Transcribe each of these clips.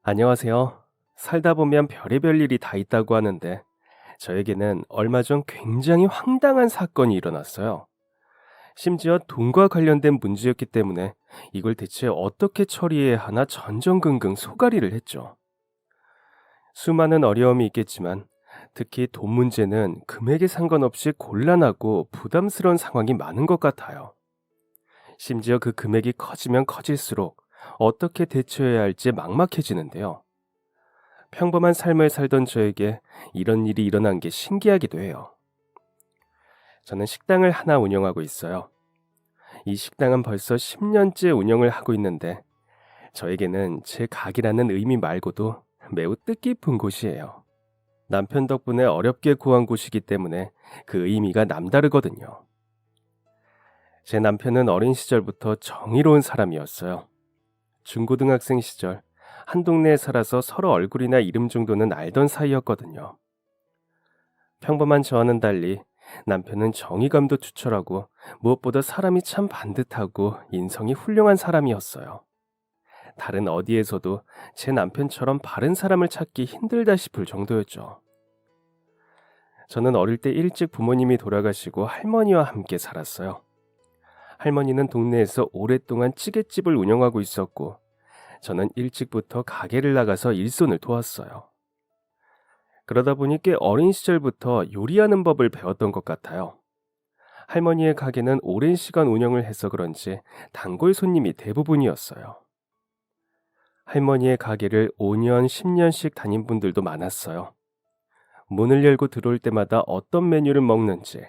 안녕하세요. 살다 보면 별의별 일이 다 있다고 하는데, 저에게는 얼마 전 굉장히 황당한 사건이 일어났어요. 심지어 돈과 관련된 문제였기 때문에 이걸 대체 어떻게 처리해야 하나 전전긍긍 소가리를 했죠. 수많은 어려움이 있겠지만, 특히 돈 문제는 금액에 상관없이 곤란하고 부담스러운 상황이 많은 것 같아요. 심지어 그 금액이 커지면 커질수록 어떻게 대처해야 할지 막막해지는데요. 평범한 삶을 살던 저에게 이런 일이 일어난 게 신기하기도 해요. 저는 식당을 하나 운영하고 있어요. 이 식당은 벌써 10년째 운영을 하고 있는데 저에게는 제 가게라는 의미 말고도 매우 뜻깊은 곳이에요. 남편 덕분에 어렵게 구한 곳이기 때문에 그 의미가 남다르거든요. 제 남편은 어린 시절부터 정의로운 사람이었어요. 중고등학생 시절 한 동네에 살아서 서로 얼굴이나 이름 정도는 알던 사이였거든요. 평범한 저와는 달리 남편은 정의감도 투철하고 무엇보다 사람이 참 반듯하고 인성이 훌륭한 사람이었어요. 다른 어디에서도 제 남편처럼 바른 사람을 찾기 힘들다 싶을 정도였죠. 저는 어릴 때 일찍 부모님이 돌아가시고 할머니와 함께 살았어요. 할머니는 동네에서 오랫동안 찌개집을 운영하고 있었고 저는 일찍부터 가게를 나가서 일손을 도왔어요. 그러다 보니 꽤 어린 시절부터 요리하는 법을 배웠던 것 같아요. 할머니의 가게는 오랜 시간 운영을 해서 그런지 단골 손님이 대부분이었어요. 할머니의 가게를 5년, 10년씩 다닌 분들도 많았어요. 문을 열고 들어올 때마다 어떤 메뉴를 먹는지,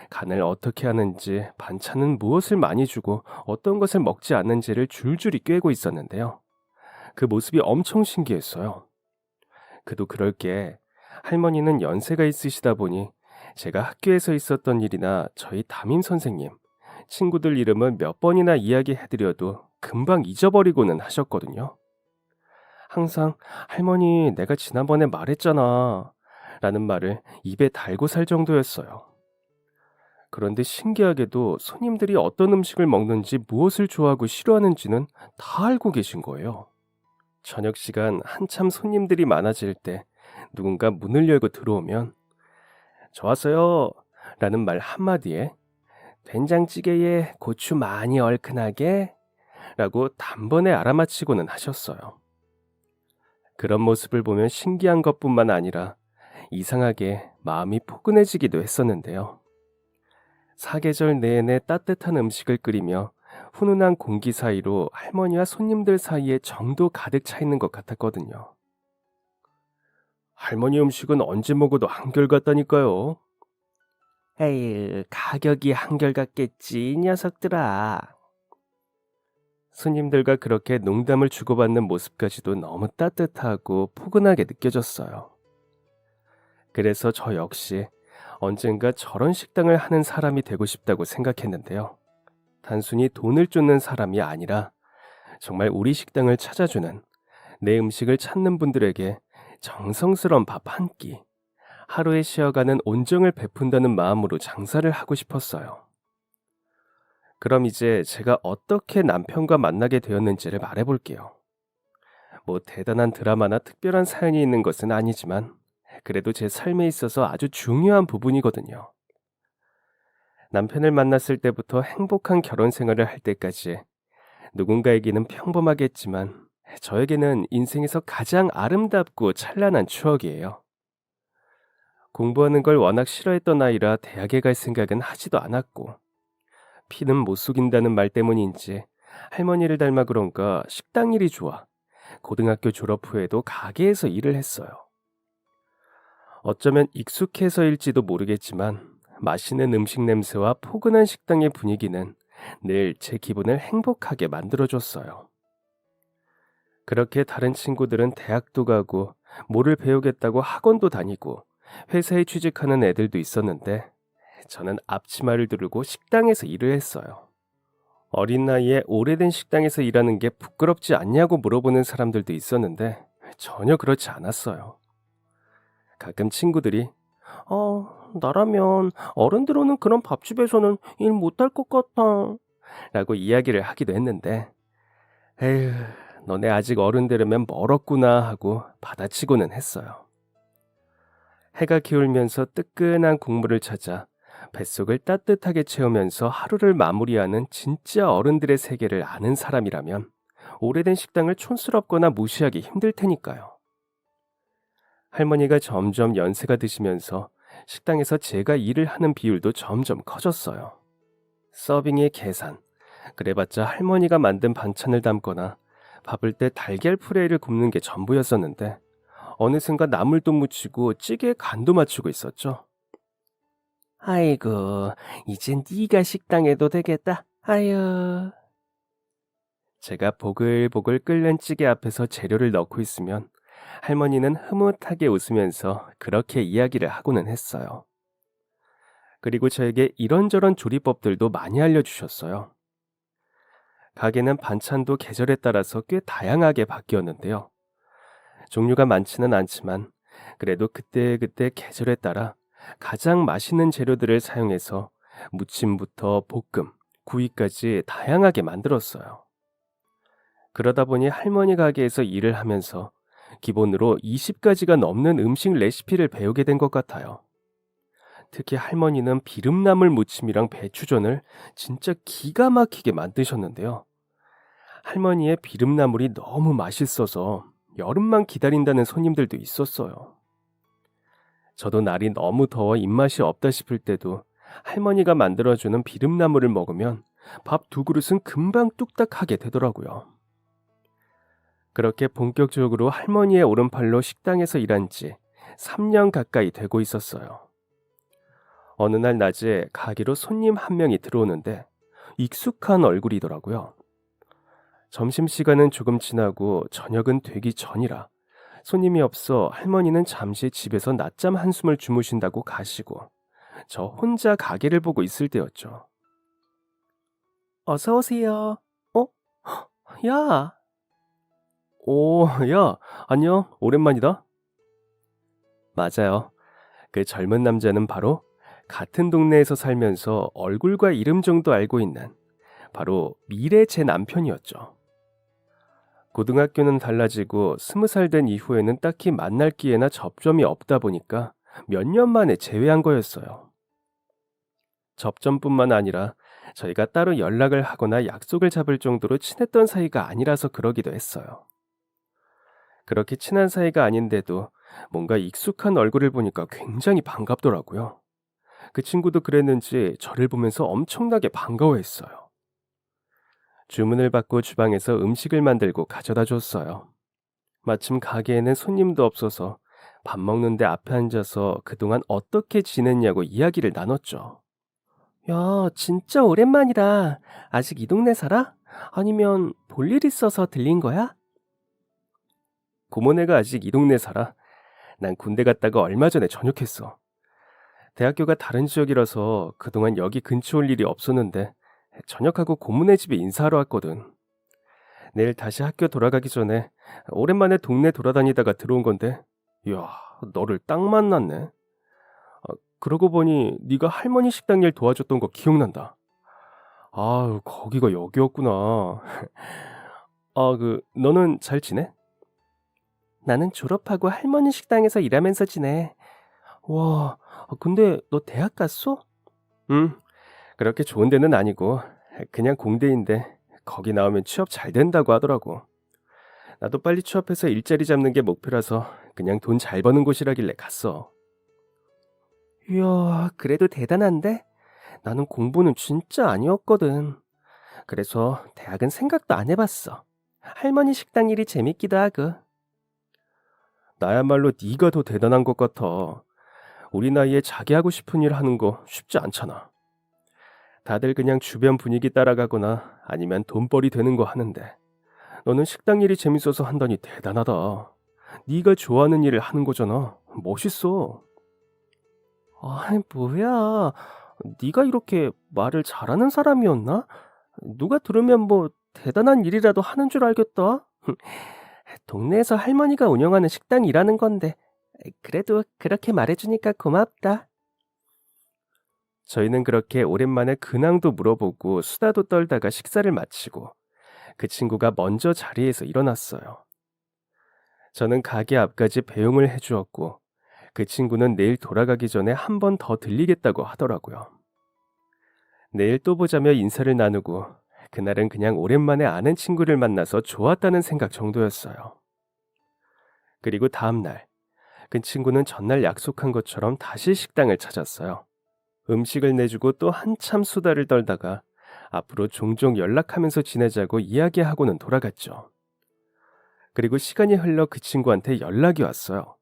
간을 어떻게 하는지, 반찬은 무엇을 많이 주고 어떤 것을 먹지 않는지를 줄줄이 꿰고 있었는데요. 그 모습이 엄청 신기했어요. 그도 그럴 게 할머니는 연세가 있으시다 보니 제가 학교에서 있었던 일이나 저희 담임 선생님, 친구들 이름을 몇 번이나 이야기해드려도 금방 잊어버리고는 하셨거든요. 항상 할머니 내가 지난번에 말했잖아 라는 말을 입에 달고 살 정도였어요. 그런데 신기하게도 손님들이 어떤 음식을 먹는지 무엇을 좋아하고 싫어하는지는 다 알고 계신 거예요. 저녁 시간 한참 손님들이 많아질 때 누군가 문을 열고 들어오면 좋았어요 라는 말 한마디에 된장찌개에 고추 많이 얼큰하게 라고 단번에 알아맞히고는 하셨어요. 그런 모습을 보면 신기한 것뿐만 아니라 이상하게 마음이 포근해지기도 했었는데요. 사계절 내내 따뜻한 음식을 끓이며 훈훈한 공기 사이로 할머니와 손님들 사이에 정도 가득 차 있는 것 같았거든요. 할머니 음식은 언제 먹어도 한결같다니까요. 에이, 가격이 한결같겠지, 이 녀석들아. 손님들과 그렇게 농담을 주고받는 모습까지도 너무 따뜻하고 포근하게 느껴졌어요. 그래서 저 역시 언젠가 저런 식당을 하는 사람이 되고 싶다고 생각했는데요. 단순히 돈을 쫓는 사람이 아니라 정말 우리 식당을 찾아주는 내 음식을 찾는 분들에게 정성스러운 밥 한 끼, 하루에 쉬어가는 온정을 베푼다는 마음으로 장사를 하고 싶었어요. 그럼 이제 제가 어떻게 남편과 만나게 되었는지를 말해볼게요. 뭐 대단한 드라마나 특별한 사연이 있는 것은 아니지만 그래도 제 삶에 있어서 아주 중요한 부분이거든요. 남편을 만났을 때부터 행복한 결혼 생활을 할 때까지 누군가에게는 평범하겠지만 저에게는 인생에서 가장 아름답고 찬란한 추억이에요. 공부하는 걸 워낙 싫어했던 아이라 대학에 갈 생각은 하지도 않았고 피는 못 속인다는 말 때문인지 할머니를 닮아 그런가 식당 일이 좋아 고등학교 졸업 후에도 가게에서 일을 했어요. 어쩌면 익숙해서일지도 모르겠지만 맛있는 음식 냄새와 포근한 식당의 분위기는 늘 제 기분을 행복하게 만들어줬어요. 그렇게 다른 친구들은 대학도 가고 뭐를 배우겠다고 학원도 다니고 회사에 취직하는 애들도 있었는데 저는 앞치마를 두르고 식당에서 일을 했어요. 어린 나이에 오래된 식당에서 일하는 게 부끄럽지 않냐고 물어보는 사람들도 있었는데 전혀 그렇지 않았어요. 가끔 친구들이 나라면 어른들 오는 그런 밥집에서는 일 못할 것 같아 라고 이야기를 하기도 했는데 에휴, 너네 아직 어른 되려면 멀었구나 하고 받아치고는 했어요. 해가 기울면서 뜨끈한 국물을 찾아 뱃속을 따뜻하게 채우면서 하루를 마무리하는 진짜 어른들의 세계를 아는 사람이라면 오래된 식당을 촌스럽거나 무시하기 힘들 테니까요. 할머니가 점점 연세가 드시면서 식당에서 제가 일을 하는 비율도 점점 커졌어요. 서빙의 계산, 그래봤자 할머니가 만든 반찬을 담거나 바쁠 때 달걀 프레이를 굽는 게 전부였었는데 어느샌가 나물도 무치고 찌개에 간도 맞추고 있었죠. 아이고, 이젠 네가 식당에도 되겠다. 아유. 제가 보글보글 끓는 찌개 앞에서 재료를 넣고 있으면 할머니는 흐뭇하게 웃으면서 그렇게 이야기를 하고는 했어요. 그리고 저에게 이런저런 조리법들도 많이 알려주셨어요. 가게는 반찬도 계절에 따라서 꽤 다양하게 바뀌었는데요. 종류가 많지는 않지만 그래도 그때그때 계절에 따라 가장 맛있는 재료들을 사용해서 무침부터 볶음, 구이까지 다양하게 만들었어요. 그러다 보니 할머니 가게에서 일을 하면서 기본으로 20가지가 넘는 음식 레시피를 배우게 된 것 같아요. 특히 할머니는 비름나물 무침이랑 배추전을 진짜 기가 막히게 만드셨는데요. 할머니의 비름나물이 너무 맛있어서 여름만 기다린다는 손님들도 있었어요. 저도 날이 너무 더워 입맛이 없다 싶을 때도 할머니가 만들어주는 비름나물을 먹으면 밥 2그릇은 금방 뚝딱 하게 되더라고요. 그렇게 본격적으로 할머니의 오른팔로 식당에서 일한 지 3년 가까이 되고 있었어요. 어느 날 낮에 가게로 손님 한 명이 들어오는데 익숙한 얼굴이더라고요. 점심시간은 조금 지나고 저녁은 되기 전이라 손님이 없어 할머니는 잠시 집에서 낮잠 한숨을 주무신다고 가시고 저 혼자 가게를 보고 있을 때였죠. 어서 오세요. 어? 야. 오, 야, 안녕. 오랜만이다. 맞아요. 그 젊은 남자는 바로 같은 동네에서 살면서 얼굴과 이름 정도 알고 있는 바로 미래 제 남편이었죠. 고등학교는 달라지고 20살 된 이후에는 딱히 만날 기회나 접점이 없다 보니까 몇 년 만에 재회한 거였어요. 접점뿐만 아니라 저희가 따로 연락을 하거나 약속을 잡을 정도로 친했던 사이가 아니라서 그러기도 했어요. 그렇게 친한 사이가 아닌데도 뭔가 익숙한 얼굴을 보니까 굉장히 반갑더라고요. 그 친구도 그랬는지 저를 보면서 엄청나게 반가워했어요. 주문을 받고 주방에서 음식을 만들고 가져다 줬어요. 마침 가게에는 손님도 없어서 밥 먹는데 앞에 앉아서 그동안 어떻게 지냈냐고 이야기를 나눴죠. 야, 진짜 오랜만이다. 아직 이 동네 살아? 아니면 볼일 있어서 들린 거야? 고모네가 아직 이 동네 살아. 난 군대 갔다가 얼마 전에 전역했어. 대학교가 다른 지역이라서 그동안 여기 근처 올 일이 없었는데 전역하고 고모네 집에 인사하러 왔거든. 내일 다시 학교 돌아가기 전에 오랜만에 동네 돌아다니다가 들어온 건데, 이야, 너를 딱 만났네. 그러고 보니 네가 할머니 식당 일 도와줬던 거 기억난다. 아유, 거기가 여기였구나. 너는 잘 지내? 나는 졸업하고 할머니 식당에서 일하면서 지내. 와, 근데 너 대학 갔어? 응, 그렇게 좋은 데는 아니고 그냥 공대인데 거기 나오면 취업 잘 된다고 하더라고. 나도 빨리 취업해서 일자리 잡는 게 목표라서 그냥 돈 잘 버는 곳이라길래 갔어. 이야, 그래도 대단한데? 나는 공부는 진짜 아니었거든. 그래서 대학은 생각도 안 해봤어. 할머니 식당 일이 재밌기도 하고. 나야말로 네가 더 대단한 것 같아. 우리 나이에 자기 하고 싶은 일 하는 거 쉽지 않잖아. 다들 그냥 주변 분위기 따라가거나 아니면 돈벌이 되는 거 하는데 너는 식당 일이 재밌어서 한다니 대단하다. 네가 좋아하는 일을 하는 거잖아. 멋있어. 아니, 뭐야. 네가 이렇게 말을 잘하는 사람이었나? 누가 들으면 뭐 대단한 일이라도 하는 줄 알겠다. 동네에서 할머니가 운영하는 식당 일하는 건데 그래도 그렇게 말해주니까 고맙다. 저희는 그렇게 오랜만에 근황도 물어보고 수다도 떨다가 식사를 마치고 그 친구가 먼저 자리에서 일어났어요. 저는 가게 앞까지 배웅을 해주었고, 그 친구는 내일 돌아가기 전에 한 번 더 들리겠다고 하더라고요. 내일 또 보자며 인사를 나누고, 그날은 그냥 오랜만에 아는 친구를 만나서 좋았다는 생각 정도였어요. 그리고 다음날, 그 친구는 전날 약속한 것처럼 다시 식당을 찾았어요. 음식을 내주고 또 한참 수다를 떨다가 앞으로 종종 연락하면서 지내자고 이야기하고는 돌아갔죠. 그리고 시간이 흘러 그 친구한테 연락이 왔어요.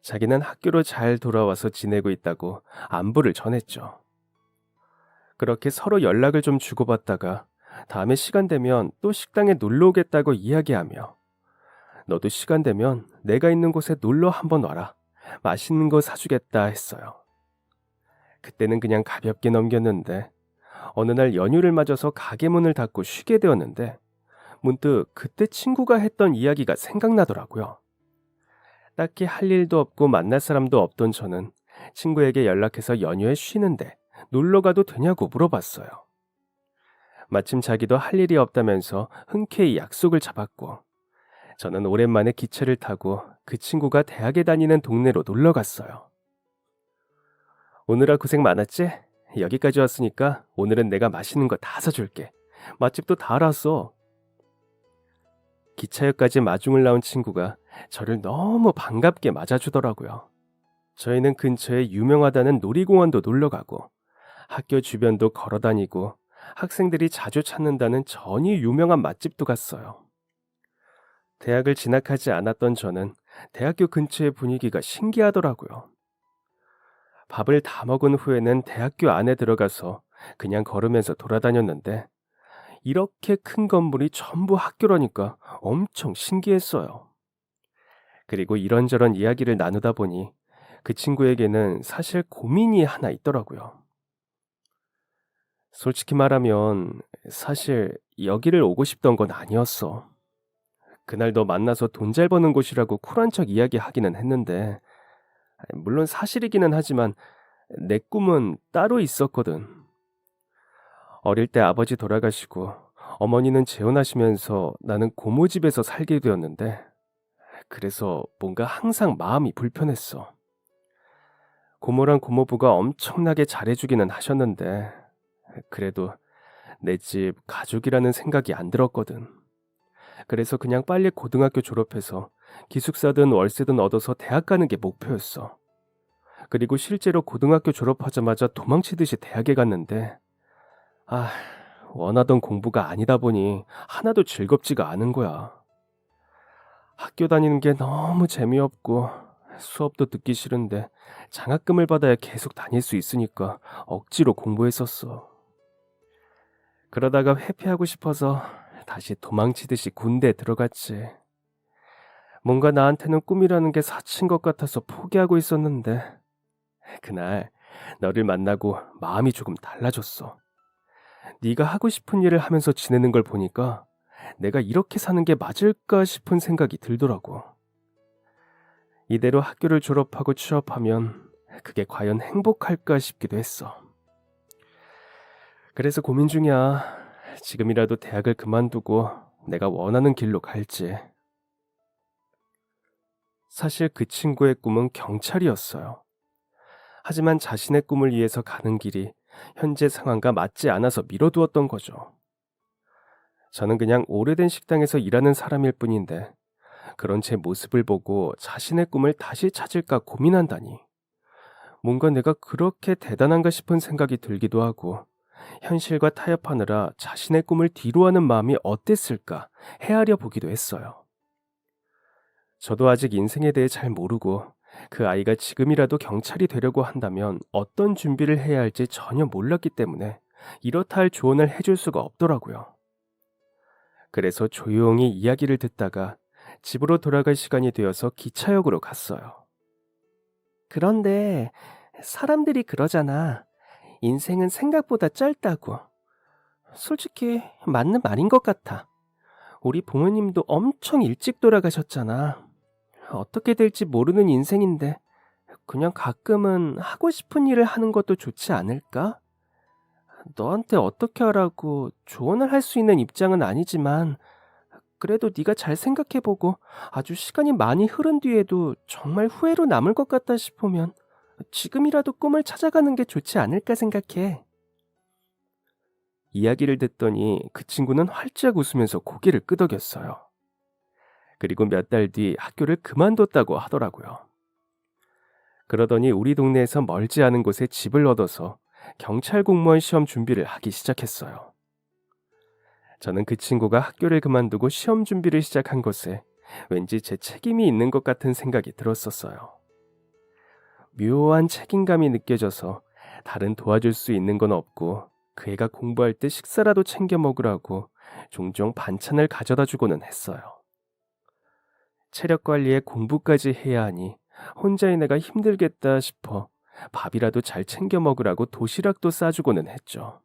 자기는 학교로 잘 돌아와서 지내고 있다고 안부를 전했죠. 그렇게 서로 연락을 좀 주고받다가 다음에 시간 되면 또 식당에 놀러 오겠다고 이야기하며 너도 시간 되면 내가 있는 곳에 놀러 한번 와라. 맛있는 거 사주겠다 했어요. 그때는 그냥 가볍게 넘겼는데 어느 날 연휴를 맞아서 가게 문을 닫고 쉬게 되었는데 문득 그때 친구가 했던 이야기가 생각나더라고요. 딱히 할 일도 없고 만날 사람도 없던 저는 친구에게 연락해서 연휴에 쉬는데 놀러 가도 되냐고 물어봤어요. 마침 자기도 할 일이 없다면서 흔쾌히 약속을 잡았고 저는 오랜만에 기차를 타고 그 친구가 대학에 다니는 동네로 놀러 갔어요. 오느라 고생 많았지? 여기까지 왔으니까 오늘은 내가 맛있는 거 다 사줄게. 맛집도 다 알았어. 기차역까지 마중을 나온 친구가 저를 너무 반갑게 맞아주더라고요. 저희는 근처에 유명하다는 놀이공원도 놀러 가고 학교 주변도 걸어 다니고 학생들이 자주 찾는다는 전이 유명한 맛집도 갔어요. 대학을 진학하지 않았던 저는 대학교 근처의 분위기가 신기하더라고요. 밥을 다 먹은 후에는 대학교 안에 들어가서 그냥 걸으면서 돌아다녔는데 이렇게 큰 건물이 전부 학교라니까 엄청 신기했어요. 그리고 이런저런 이야기를 나누다 보니 그 친구에게는 사실 고민이 하나 있더라고요. 솔직히 말하면 사실 여기를 오고 싶던 건 아니었어. 그날 너 만나서 돈 잘 버는 곳이라고 쿨한 척 이야기하기는 했는데 물론 사실이기는 하지만 내 꿈은 따로 있었거든. 어릴 때 아버지 돌아가시고 어머니는 재혼하시면서 나는 고모 집에서 살게 되었는데 그래서 뭔가 항상 마음이 불편했어. 고모랑 고모부가 엄청나게 잘해주기는 하셨는데 그래도 내 집 가족이라는 생각이 안 들었거든. 그래서 그냥 빨리 고등학교 졸업해서 기숙사든 월세든 얻어서 대학 가는 게 목표였어. 그리고 실제로 고등학교 졸업하자마자 도망치듯이 대학에 갔는데 원하던 공부가 아니다 보니 하나도 즐겁지가 않은 거야. 학교 다니는 게 너무 재미없고 수업도 듣기 싫은데 장학금을 받아야 계속 다닐 수 있으니까 억지로 공부했었어. 그러다가 회피하고 싶어서 다시 도망치듯이 군대에 들어갔지. 뭔가 나한테는 꿈이라는 게 사친 것 같아서 포기하고 있었는데 그날 너를 만나고 마음이 조금 달라졌어. 네가 하고 싶은 일을 하면서 지내는 걸 보니까 내가 이렇게 사는 게 맞을까 싶은 생각이 들더라고. 이대로 학교를 졸업하고 취업하면 그게 과연 행복할까 싶기도 했어. 그래서 고민 중이야. 지금이라도 대학을 그만두고 내가 원하는 길로 갈지. 사실 그 친구의 꿈은 경찰이었어요. 하지만 자신의 꿈을 위해서 가는 길이 현재 상황과 맞지 않아서 미뤄두었던 거죠. 저는 그냥 오래된 식당에서 일하는 사람일 뿐인데 그런 제 모습을 보고 자신의 꿈을 다시 찾을까 고민한다니. 뭔가 내가 그렇게 대단한가 싶은 생각이 들기도 하고 현실과 타협하느라 자신의 꿈을 뒤로하는 마음이 어땠을까 헤아려 보기도 했어요. 저도 아직 인생에 대해 잘 모르고 그 아이가 지금이라도 경찰이 되려고 한다면 어떤 준비를 해야 할지 전혀 몰랐기 때문에 이렇다 할 조언을 해줄 수가 없더라고요. 그래서 조용히 이야기를 듣다가 집으로 돌아갈 시간이 되어서 기차역으로 갔어요. 그런데 사람들이 그러잖아. 인생은 생각보다 짧다고. 솔직히 맞는 말인 것 같아. 우리 부모님도 엄청 일찍 돌아가셨잖아. 어떻게 될지 모르는 인생인데 그냥 가끔은 하고 싶은 일을 하는 것도 좋지 않을까? 너한테 어떻게 하라고 조언을 할 수 있는 입장은 아니지만 그래도 네가 잘 생각해보고 아주 시간이 많이 흐른 뒤에도 정말 후회로 남을 것 같다 싶으면 지금이라도 꿈을 찾아가는 게 좋지 않을까 생각해. 이야기를 듣더니 그 친구는 활짝 웃으면서 고개를 끄덕였어요. 그리고 몇 달 뒤 학교를 그만뒀다고 하더라고요. 그러더니 우리 동네에서 멀지 않은 곳에 집을 얻어서 경찰 공무원 시험 준비를 하기 시작했어요. 저는 그 친구가 학교를 그만두고 시험 준비를 시작한 것에 왠지 제 책임이 있는 것 같은 생각이 들었었어요. 묘한 책임감이 느껴져서 다른 도와줄 수 있는 건 없고 그 애가 공부할 때 식사라도 챙겨 먹으라고 종종 반찬을 가져다 주고는 했어요. 체력 관리에 공부까지 해야 하니 혼자인 애가 힘들겠다 싶어 밥이라도 잘 챙겨 먹으라고 도시락도 싸주고는 했죠.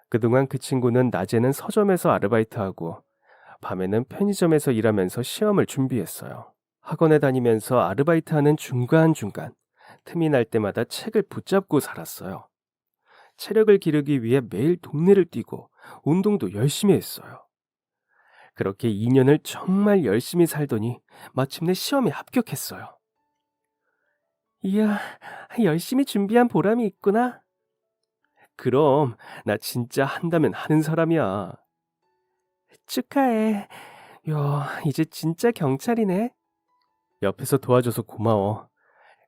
그동안 그 친구는 낮에는 서점에서 아르바이트하고 밤에는 편의점에서 일하면서 시험을 준비했어요. 학원에 다니면서 아르바이트하는 중간중간 틈이 날 때마다 책을 붙잡고 살았어요. 체력을 기르기 위해 매일 동네를 뛰고 운동도 열심히 했어요. 그렇게 2년을 정말 열심히 살더니 마침내 시험에 합격했어요. 이야, 열심히 준비한 보람이 있구나. 그럼 나 진짜 한다면 하는 사람이야. 축하해. 야, 이제 진짜 경찰이네. 옆에서 도와줘서 고마워.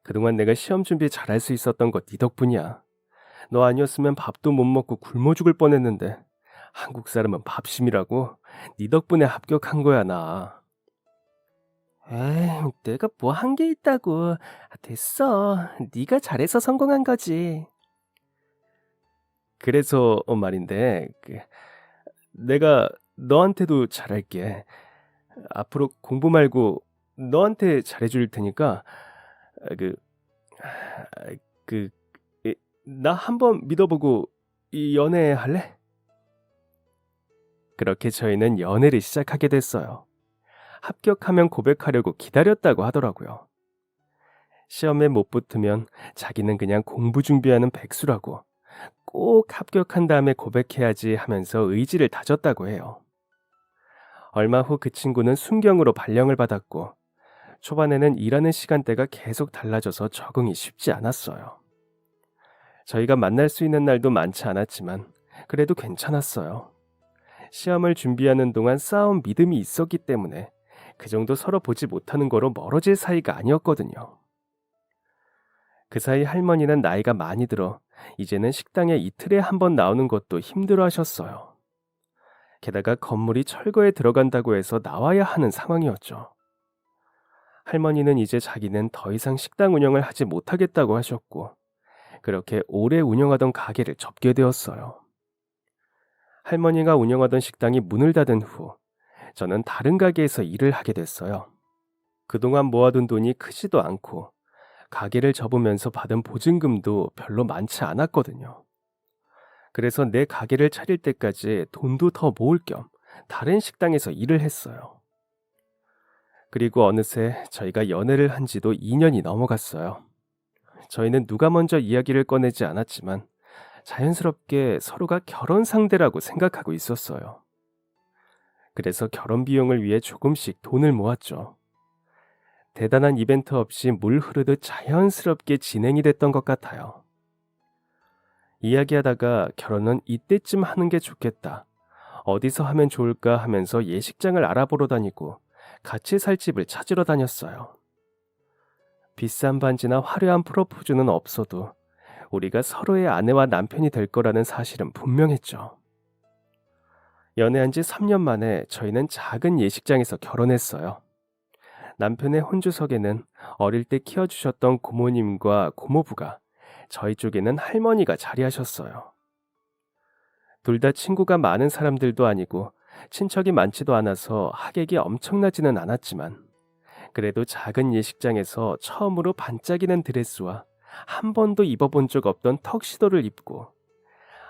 그동안 내가 시험 준비 잘할 수 있었던 거 네 덕분이야. 너 아니었으면 밥도 못 먹고 굶어 죽을 뻔했는데 한국 사람은 밥심이라고 네 덕분에 합격한 거야 나. 에이, 내가 뭐 한 게 있다고. 됐어. 네가 잘해서 성공한 거지. 그래서 말인데 내가 너한테도 잘할게. 앞으로 공부 말고 너한테 잘해줄 테니까 아, 그, 아, 그, 나 한번 믿어보고 이 연애할래? 그렇게 저희는 연애를 시작하게 됐어요. 합격하면 고백하려고 기다렸다고 하더라고요. 시험에 못 붙으면 자기는 그냥 공부 준비하는 백수라고 꼭 합격한 다음에 고백해야지 하면서 의지를 다졌다고 해요. 얼마 후 그 친구는 순경으로 발령을 받았고 초반에는 일하는 시간대가 계속 달라져서 적응이 쉽지 않았어요. 저희가 만날 수 있는 날도 많지 않았지만 그래도 괜찮았어요. 시험을 준비하는 동안 쌓아온 믿음이 있었기 때문에 그 정도 서로 보지 못하는 거로 멀어질 사이가 아니었거든요. 그 사이 할머니는 나이가 많이 들어 이제는 식당에 이틀에 한 번 나오는 것도 힘들어 하셨어요. 게다가 건물이 철거에 들어간다고 해서 나와야 하는 상황이었죠. 할머니는 이제 자기는 더 이상 식당 운영을 하지 못하겠다고 하셨고 그렇게 오래 운영하던 가게를 접게 되었어요. 할머니가 운영하던 식당이 문을 닫은 후 저는 다른 가게에서 일을 하게 됐어요. 그동안 모아둔 돈이 크지도 않고 가게를 접으면서 받은 보증금도 별로 많지 않았거든요. 그래서 내 가게를 차릴 때까지 돈도 더 모을 겸 다른 식당에서 일을 했어요. 그리고 어느새 저희가 연애를 한 지도 2년이 넘어갔어요. 저희는 누가 먼저 이야기를 꺼내지 않았지만 자연스럽게 서로가 결혼 상대라고 생각하고 있었어요. 그래서 결혼 비용을 위해 조금씩 돈을 모았죠. 대단한 이벤트 없이 물 흐르듯 자연스럽게 진행이 됐던 것 같아요. 이야기하다가 결혼은 이때쯤 하는 게 좋겠다. 어디서 하면 좋을까 하면서 예식장을 알아보러 다니고 같이 살 집을 찾으러 다녔어요. 비싼 반지나 화려한 프로포즈는 없어도 우리가 서로의 아내와 남편이 될 거라는 사실은 분명했죠. 연애한 지 3년 만에 저희는 작은 예식장에서 결혼했어요. 남편의 혼주석에는 어릴 때 키워주셨던 고모님과 고모부가, 저희 쪽에는 할머니가 자리하셨어요. 둘 다 친구가 많은 사람들도 아니고 친척이 많지도 않아서 하객이 엄청나지는 않았지만 그래도 작은 예식장에서 처음으로 반짝이는 드레스와 한 번도 입어본 적 없던 턱시도를 입고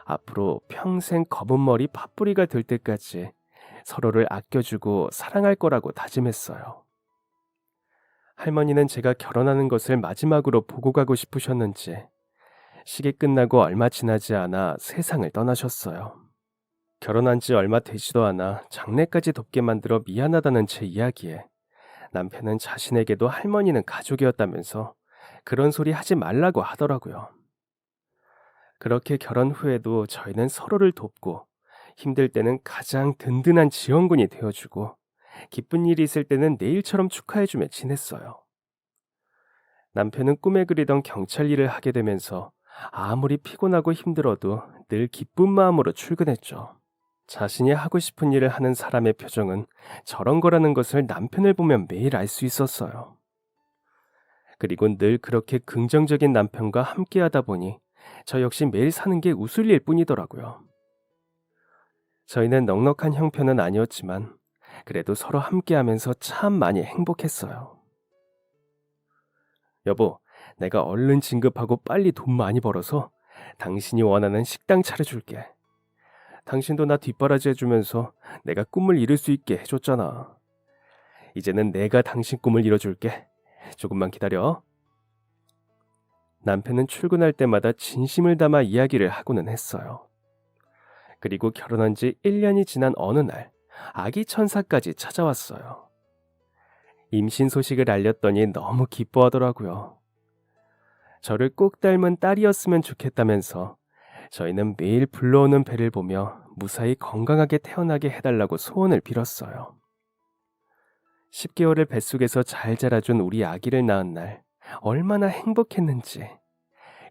앞으로 평생 검은 머리 팥뿌리가 될 때까지 서로를 아껴주고 사랑할 거라고 다짐했어요. 할머니는 제가 결혼하는 것을 마지막으로 보고 가고 싶으셨는지 시기 끝나고 얼마 지나지 않아 세상을 떠나셨어요. 결혼한 지 얼마 되지도 않아 장례까지 돕게 만들어 미안하다는 제 이야기에 남편은 자신에게도 할머니는 가족이었다면서 그런 소리 하지 말라고 하더라고요. 그렇게 결혼 후에도 저희는 서로를 돕고 힘들 때는 가장 든든한 지원군이 되어주고 기쁜 일이 있을 때는 내일처럼 축하해주며 지냈어요. 남편은 꿈에 그리던 경찰 일을 하게 되면서 아무리 피곤하고 힘들어도 늘 기쁜 마음으로 출근했죠. 자신이 하고 싶은 일을 하는 사람의 표정은 저런 거라는 것을 남편을 보면 매일 알 수 있었어요. 그리고 늘 그렇게 긍정적인 남편과 함께 하다 보니 저 역시 매일 사는 게 웃을 일 뿐이더라고요. 저희는 넉넉한 형편은 아니었지만 그래도 서로 함께 하면서 참 많이 행복했어요. 여보, 내가 얼른 진급하고 빨리 돈 많이 벌어서 당신이 원하는 식당 차려줄게. 당신도 나 뒷바라지 해주면서 내가 꿈을 이룰 수 있게 해줬잖아. 이제는 내가 당신 꿈을 이뤄줄게. 조금만 기다려. 남편은 출근할 때마다 진심을 담아 이야기를 하고는 했어요. 그리고 결혼한 지 1년이 지난 어느 날 아기 천사까지 찾아왔어요. 임신 소식을 알렸더니 너무 기뻐하더라고요. 저를 꼭 닮은 딸이었으면 좋겠다면서 저희는 매일 불러오는 배를 보며 무사히 건강하게 태어나게 해달라고 소원을 빌었어요. 10개월을 뱃속에서 잘 자라준 우리 아기를 낳은 날 얼마나 행복했는지,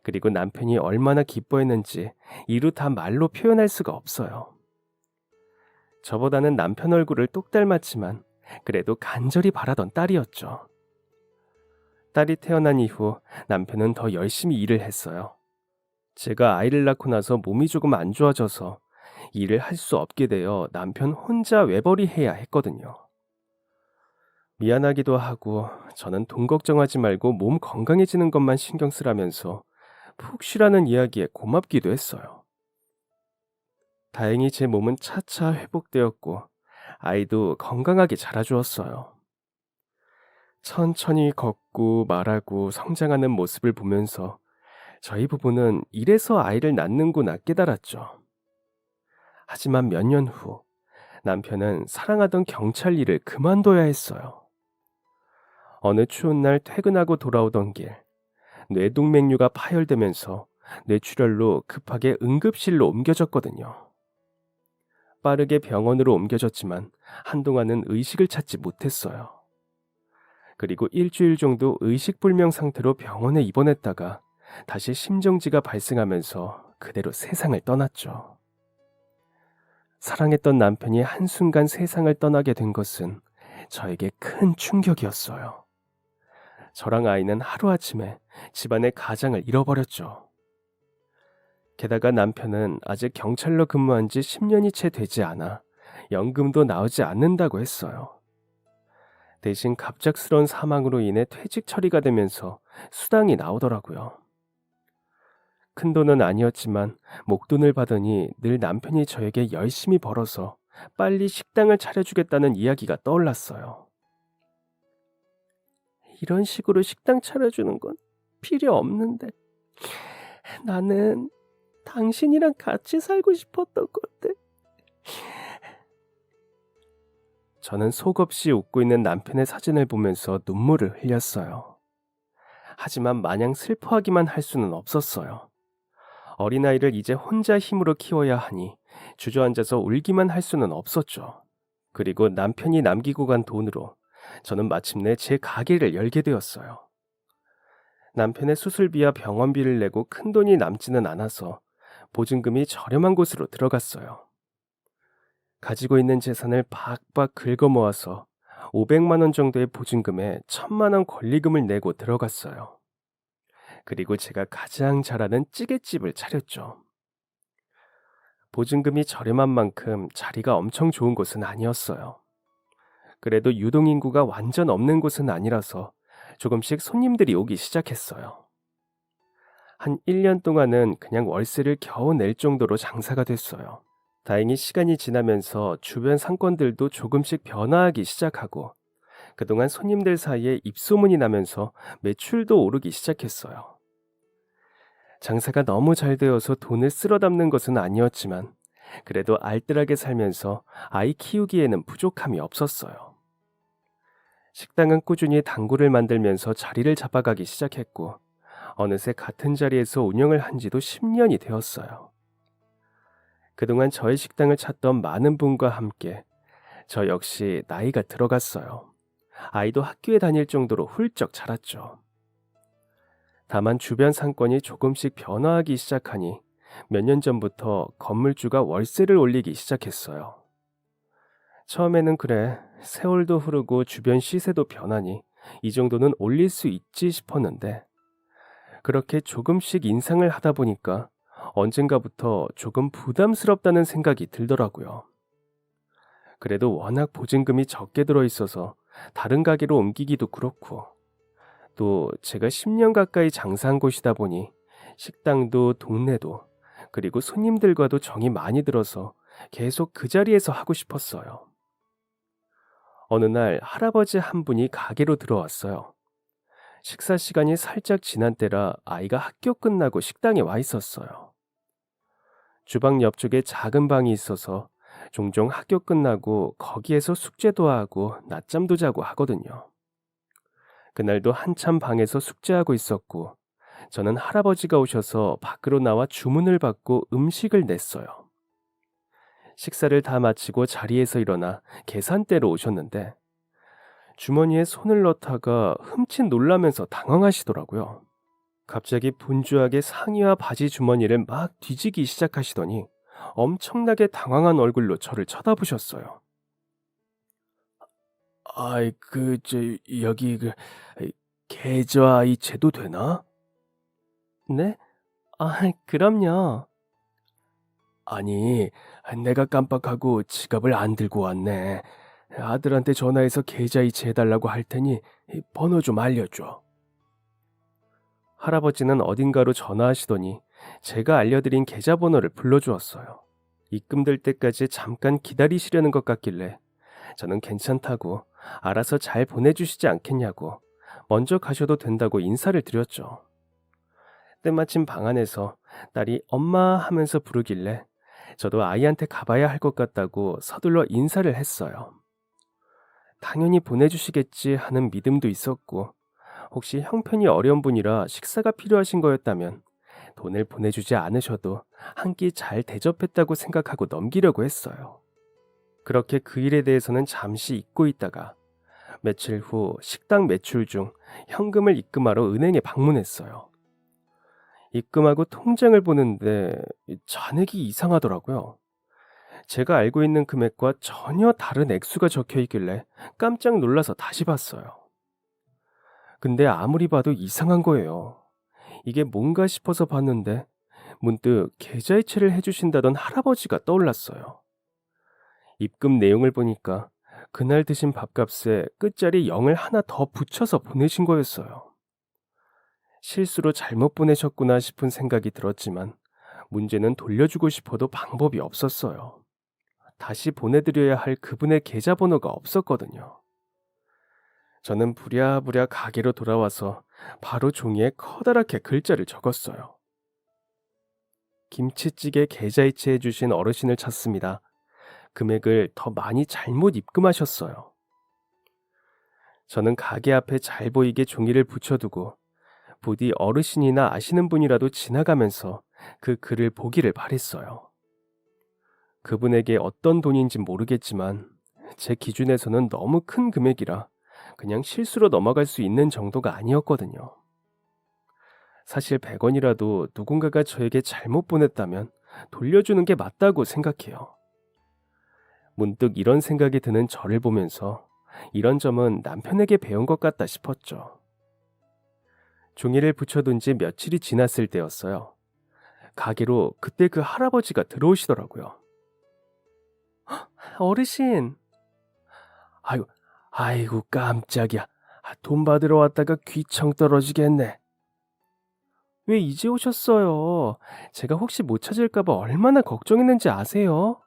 그리고 남편이 얼마나 기뻐했는지 이루 다 말로 표현할 수가 없어요. 저보다는 남편 얼굴을 똑 닮았지만 그래도 간절히 바라던 딸이었죠. 딸이 태어난 이후 남편은 더 열심히 일을 했어요. 제가 아이를 낳고 나서 몸이 조금 안 좋아져서 일을 할 수 없게 되어 남편 혼자 외벌이 해야 했거든요. 미안하기도 하고 저는 돈 걱정하지 말고 몸 건강해지는 것만 신경 쓰라면서 푹 쉬라는 이야기에 고맙기도 했어요. 다행히 제 몸은 차차 회복되었고 아이도 건강하게 자라주었어요. 천천히 걷고 말하고 성장하는 모습을 보면서 저희 부부는 이래서 아이를 낳는구나 깨달았죠. 하지만 몇 년 후 남편은 사랑하던 경찰 일을 그만둬야 했어요. 어느 추운 날 퇴근하고 돌아오던 길, 뇌동맥류가 파열되면서 뇌출혈로 급하게 응급실로 옮겨졌거든요. 빠르게 병원으로 옮겨졌지만 한동안은 의식을 찾지 못했어요. 그리고 일주일 정도 의식불명 상태로 병원에 입원했다가 다시 심정지가 발생하면서 그대로 세상을 떠났죠. 사랑했던 남편이 한순간 세상을 떠나게 된 것은 저에게 큰 충격이었어요. 저랑 아이는 하루아침에 집안의 가장을 잃어버렸죠. 게다가 남편은 아직 경찰로 근무한 지 10년이 채 되지 않아 연금도 나오지 않는다고 했어요. 대신 갑작스러운 사망으로 인해 퇴직 처리가 되면서 수당이 나오더라고요. 큰돈은 아니었지만 목돈을 받으니 늘 남편이 저에게 열심히 벌어서 빨리 식당을 차려주겠다는 이야기가 떠올랐어요. 이런 식으로 식당 차려주는 건 필요 없는데 나는 당신이랑 같이 살고 싶었던 건데. 저는 속없이 웃고 있는 남편의 사진을 보면서 눈물을 흘렸어요. 하지만 마냥 슬퍼하기만 할 수는 없었어요. 어린아이를 이제 혼자 힘으로 키워야 하니 주저앉아서 울기만 할 수는 없었죠. 그리고 남편이 남기고 간 돈으로 저는 마침내 제 가게를 열게 되었어요. 남편의 수술비와 병원비를 내고 큰돈이 남지는 않아서 보증금이 저렴한 곳으로 들어갔어요. 가지고 있는 재산을 박박 긁어 모아서 500만 원 정도의 보증금에 1000만 원 권리금을 내고 들어갔어요. 그리고 제가 가장 잘하는 찌개집을 차렸죠. 보증금이 저렴한 만큼 자리가 엄청 좋은 곳은 아니었어요. 그래도 유동인구가 완전 없는 곳은 아니라서 조금씩 손님들이 오기 시작했어요. 한 1년 동안은 그냥 월세를 겨우 낼 정도로 장사가 됐어요. 다행히 시간이 지나면서 주변 상권들도 조금씩 변화하기 시작하고 그동안 손님들 사이에 입소문이 나면서 매출도 오르기 시작했어요. 장사가 너무 잘 되어서 돈을 쓸어 담는 것은 아니었지만 그래도 알뜰하게 살면서 아이 키우기에는 부족함이 없었어요. 식당은 꾸준히 단골을 만들면서 자리를 잡아가기 시작했고 어느새 같은 자리에서 운영을 한 지도 10년이 되었어요. 그동안 저의 식당을 찾던 많은 분과 함께 저 역시 나이가 들어갔어요. 아이도 학교에 다닐 정도로 훌쩍 자랐죠. 다만 주변 상권이 조금씩 변화하기 시작하니 몇 년 전부터 건물주가 월세를 올리기 시작했어요. 처음에는 그래, 세월도 흐르고 주변 시세도 변하니 이 정도는 올릴 수 있지 싶었는데 그렇게 조금씩 인상을 하다 보니까 언젠가부터 조금 부담스럽다는 생각이 들더라고요. 그래도 워낙 보증금이 적게 들어있어서 다른 가게로 옮기기도 그렇고 또 제가 10년 가까이 장사한 곳이다 보니 식당도 동네도 그리고 손님들과도 정이 많이 들어서 계속 그 자리에서 하고 싶었어요. 어느 날 할아버지 한 분이 가게로 들어왔어요. 식사 시간이 살짝 지난 때라 아이가 학교 끝나고 식당에 와 있었어요. 주방 옆쪽에 작은 방이 있어서 종종 학교 끝나고 거기에서 숙제도 하고 낮잠도 자고 하거든요. 그날도 한참 방에서 숙제하고 있었고 저는 할아버지가 오셔서 밖으로 나와 주문을 받고 음식을 냈어요. 식사를 다 마치고 자리에서 일어나 계산대로 오셨는데 주머니에 손을 넣다가 흠칫 놀라면서 당황하시더라고요. 갑자기 분주하게 상의와 바지 주머니를 막 뒤지기 시작하시더니 엄청나게 당황한 얼굴로 저를 쳐다보셨어요. 아이, 여기, 계좌 이체도 되나? 네? 아, 그럼요. 아니, 내가 깜빡하고 지갑을 안 들고 왔네. 아들한테 전화해서 계좌 이체해달라고 할 테니 번호 좀 알려줘. 할아버지는 어딘가로 전화하시더니 제가 알려드린 계좌번호를 불러주었어요. 입금될 때까지 잠깐 기다리시려는 것 같길래 저는 괜찮다고 알아서 잘 보내주시지 않겠냐고 먼저 가셔도 된다고 인사를 드렸죠. 때마침 방 안에서 딸이 엄마 하면서 부르길래 저도 아이한테 가봐야 할 것 같다고 서둘러 인사를 했어요. 당연히 보내주시겠지 하는 믿음도 있었고 혹시 형편이 어려운 분이라 식사가 필요하신 거였다면 돈을 보내주지 않으셔도 한 끼 잘 대접했다고 생각하고 넘기려고 했어요. 그렇게 그 일에 대해서는 잠시 잊고 있다가 며칠 후 식당 매출 중 현금을 입금하러 은행에 방문했어요. 입금하고 통장을 보는데 잔액이 이상하더라고요. 제가 알고 있는 금액과 전혀 다른 액수가 적혀 있길래 깜짝 놀라서 다시 봤어요. 근데 아무리 봐도 이상한 거예요. 이게 뭔가 싶어서 봤는데 문득 계좌이체를 해주신다던 할아버지가 떠올랐어요. 입금 내용을 보니까 그날 드신 밥값에 끝자리 0을 하나 더 붙여서 보내신 거였어요. 실수로 잘못 보내셨구나 싶은 생각이 들었지만 문제는 돌려주고 싶어도 방법이 없었어요. 다시 보내드려야 할 그분의 계좌번호가 없었거든요. 저는 부랴부랴 가게로 돌아와서 바로 종이에 커다랗게 글자를 적었어요. 김치찌개 계좌이체 해주신 어르신을 찾습니다. 금액을 더 많이 잘못 입금하셨어요. 저는 가게 앞에 잘 보이게 종이를 붙여두고 부디 어르신이나 아시는 분이라도 지나가면서 그 글을 보기를 바랬어요. 그분에게 어떤 돈인지 모르겠지만 제 기준에서는 너무 큰 금액이라 그냥 실수로 넘어갈 수 있는 정도가 아니었거든요. 사실 100원이라도 누군가가 저에게 잘못 보냈다면 돌려주는 게 맞다고 생각해요. 문득 이런 생각이 드는 저를 보면서 이런 점은 남편에게 배운 것 같다 싶었죠. 종이를 붙여둔 지 며칠이 지났을 때였어요. 가게로 그때 그 할아버지가 들어오시더라고요. 어르신! 아이고 깜짝이야. 돈 받으러 왔다가 귀청 떨어지겠네. 왜 이제 오셨어요? 제가 혹시 못 찾을까봐 얼마나 걱정했는지 아세요?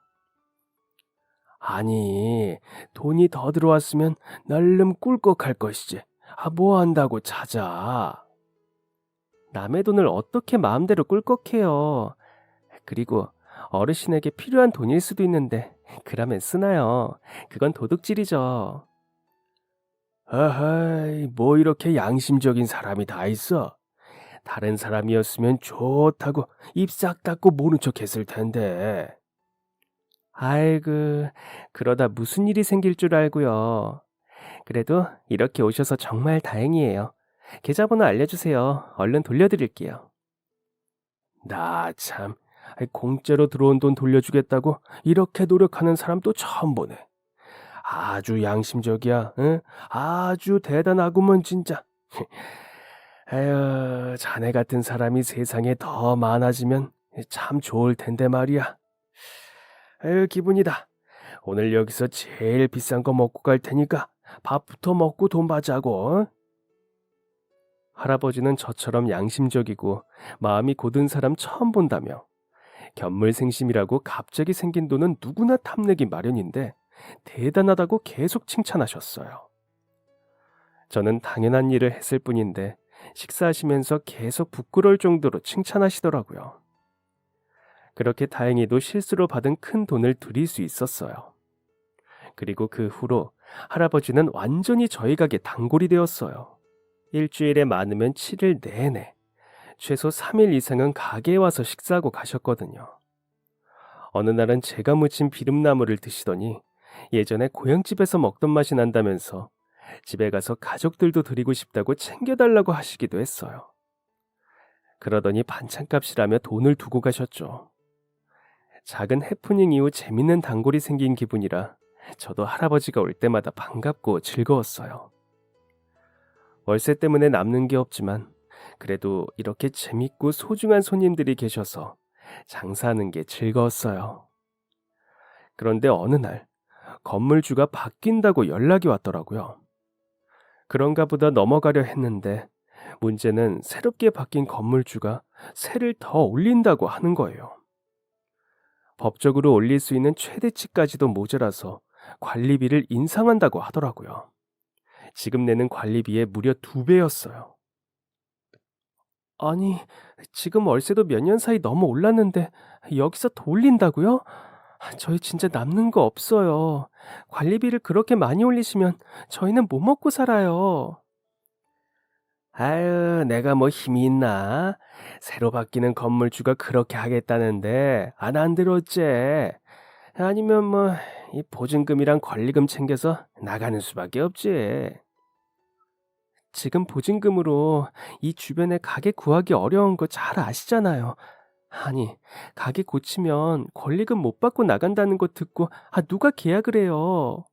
아니, 돈이 더 들어왔으면 날름 꿀꺽할 것이지. 뭐 한다고 찾아. 남의 돈을 어떻게 마음대로 꿀꺽해요. 그리고 어르신에게 필요한 돈일 수도 있는데 그러면 쓰나요? 그건 도둑질이죠. 아하이, 뭐 이렇게 양심적인 사람이 다 있어. 다른 사람이었으면 좋다고 입 싹 닫고 모른 척 했을 텐데. 아이고, 그러다 무슨 일이 생길 줄 알고요. 그래도 이렇게 오셔서 정말 다행이에요. 계좌번호 알려주세요. 얼른 돌려드릴게요. 나 참, 아이, 공짜로 들어온 돈 돌려주겠다고 이렇게 노력하는 사람 또 처음 보네. 아주 양심적이야, 응? 아주 대단하구먼, 진짜. 에휴, 자네 같은 사람이 세상에 더 많아지면 참 좋을 텐데 말이야. 에휴, 기분이다. 오늘 여기서 제일 비싼 거 먹고 갈 테니까 밥부터 먹고 돈 받자고. 할아버지는 저처럼 양심적이고 마음이 고든 사람 처음 본다며 견물생심이라고 갑자기 생긴 돈은 누구나 탐내기 마련인데 대단하다고 계속 칭찬하셨어요. 저는 당연한 일을 했을 뿐인데 식사하시면서 계속 부끄러울 정도로 칭찬하시더라고요. 그렇게 다행히도 실수로 받은 큰 돈을 드릴 수 있었어요. 그리고 그 후로 할아버지는 완전히 저희 가게 단골이 되었어요. 일주일에 많으면 7일 내내 최소 3일 이상은 가게에 와서 식사하고 가셨거든요. 어느 날은 제가 무친 비름나물을 드시더니 예전에 고향집에서 먹던 맛이 난다면서 집에 가서 가족들도 드리고 싶다고 챙겨달라고 하시기도 했어요. 그러더니 반찬값이라며 돈을 두고 가셨죠. 작은 해프닝 이후 재밌는 단골이 생긴 기분이라 저도 할아버지가 올 때마다 반갑고 즐거웠어요. 월세 때문에 남는 게 없지만 그래도 이렇게 재밌고 소중한 손님들이 계셔서 장사하는 게 즐거웠어요. 그런데 어느 날 건물주가 바뀐다고 연락이 왔더라고요. 그런가 보다 넘어가려 했는데 문제는 새롭게 바뀐 건물주가 세를 더 올린다고 하는 거예요. 법적으로 올릴 수 있는 최대치까지도 모자라서 관리비를 인상한다고 하더라고요. 지금 내는 관리비의 무려 2배였어요. 아니, 지금 월세도 몇 년 사이 너무 올랐는데 여기서 더 올린다고요? 저희 진짜 남는 거 없어요. 관리비를 그렇게 많이 올리시면 저희는 뭐 먹고 살아요. 아유, 내가 뭐 힘이 있나? 새로 바뀌는 건물주가 그렇게 하겠다는데 안 들었지? 아니면 뭐 이 보증금이랑 권리금 챙겨서 나가는 수밖에 없지. 지금 보증금으로 이 주변에 가게 구하기 어려운 거 잘 아시잖아요. 아니, 가게 고치면 권리금 못 받고 나간다는 거 듣고 누가 계약을 해요?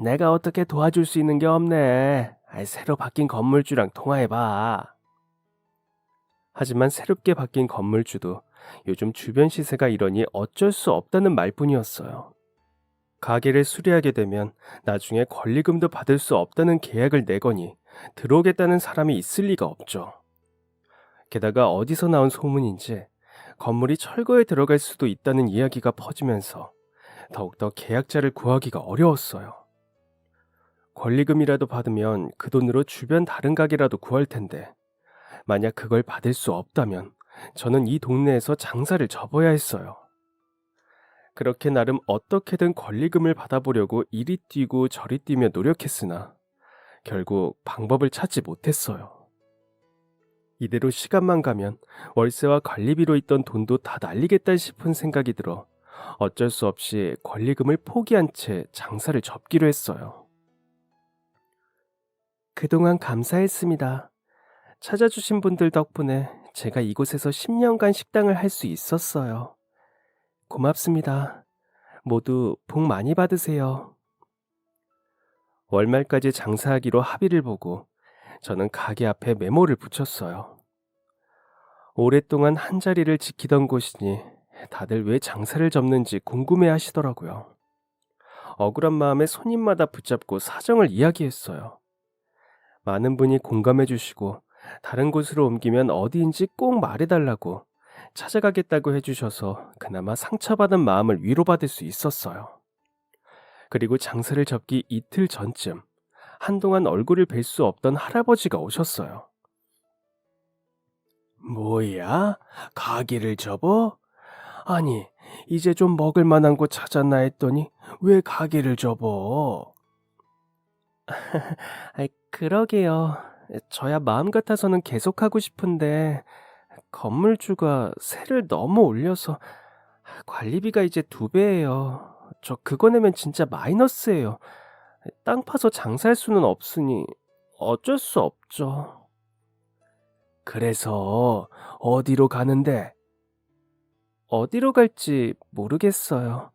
내가 어떻게 도와줄 수 있는 게 없네. 새로 바뀐 건물주랑 통화해봐. 하지만 새롭게 바뀐 건물주도 요즘 주변 시세가 이러니 어쩔 수 없다는 말뿐이었어요. 가게를 수리하게 되면 나중에 권리금도 받을 수 없다는 계약을 내거니 들어오겠다는 사람이 있을 리가 없죠. 게다가 어디서 나온 소문인지 건물이 철거에 들어갈 수도 있다는 이야기가 퍼지면서 더욱더 계약자를 구하기가 어려웠어요. 권리금이라도 받으면 그 돈으로 주변 다른 가게라도 구할 텐데 만약 그걸 받을 수 없다면 저는 이 동네에서 장사를 접어야 했어요. 그렇게 나름 어떻게든 권리금을 받아보려고 이리 뛰고 저리 뛰며 노력했으나 결국 방법을 찾지 못했어요. 이대로 시간만 가면 월세와 관리비로 있던 돈도 다 날리겠다 싶은 생각이 들어 어쩔 수 없이 권리금을 포기한 채 장사를 접기로 했어요. 그동안 감사했습니다. 찾아주신 분들 덕분에 제가 이곳에서 10년간 식당을 할 수 있었어요. 고맙습니다. 모두 복 많이 받으세요. 월말까지 장사하기로 합의를 보고 저는 가게 앞에 메모를 붙였어요. 오랫동안 한자리를 지키던 곳이니 다들 왜 장사를 접는지 궁금해 하시더라고요. 억울한 마음에 손님마다 붙잡고 사정을 이야기했어요. 많은 분이 공감해 주시고 다른 곳으로 옮기면 어디인지 꼭 말해달라고 찾아가겠다고 해주셔서 그나마 상처받은 마음을 위로받을 수 있었어요. 그리고 장사를 접기 이틀 전쯤 한동안 얼굴을 뵐 수 없던 할아버지가 오셨어요. 뭐야? 가게를 접어? 아니, 이제 좀 먹을 만한 곳 찾았나 했더니 왜 가게를 접어? 아이, 그러게요. 저야 마음 같아서는 계속하고 싶은데 건물주가 세를 너무 올려서 관리비가 이제 2배예요. 저 그거 내면 진짜 마이너스예요. 땅 파서 장사할 수는 없으니 어쩔 수 없죠. 그래서 어디로 가는데? 어디로 갈지 모르겠어요.